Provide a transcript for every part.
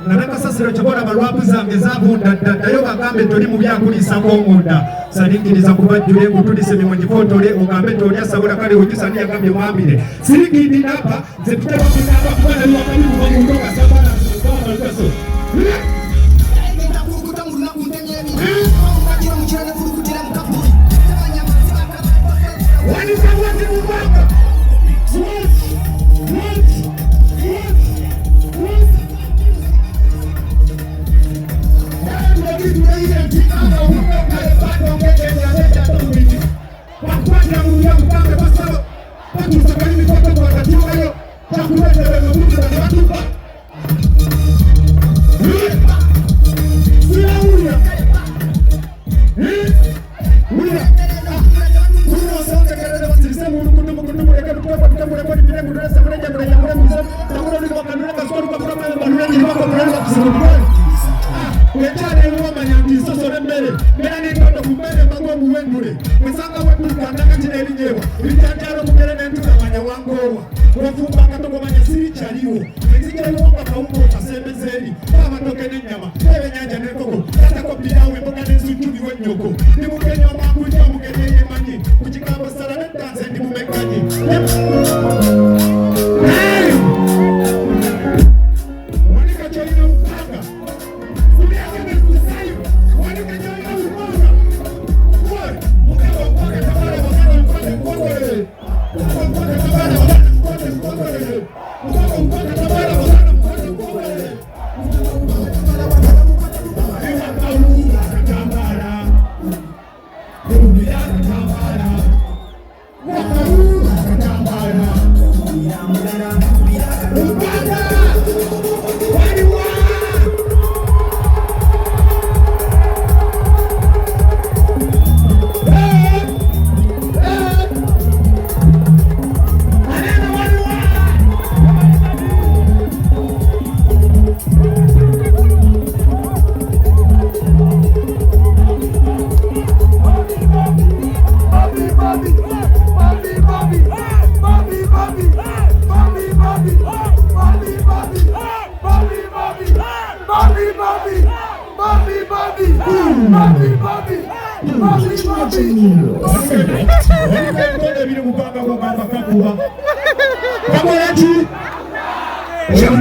Naleka sasiro chakona barwapu zange zavunda dayo bagambe toli mu byakulisa ng'omunda saliikiriza kubajjula engutulise mimwe gifotole ogambe toli asabula kale ojisa ni yagambye mwambire sirigindi napa ze tutaba kunaba kubana ni wakati kuva mu ndoga sabana sabana kaso wani sabati mubanga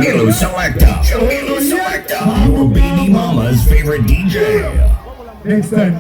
Jamilo Selector, our baby mama's favorite DJ. Next time,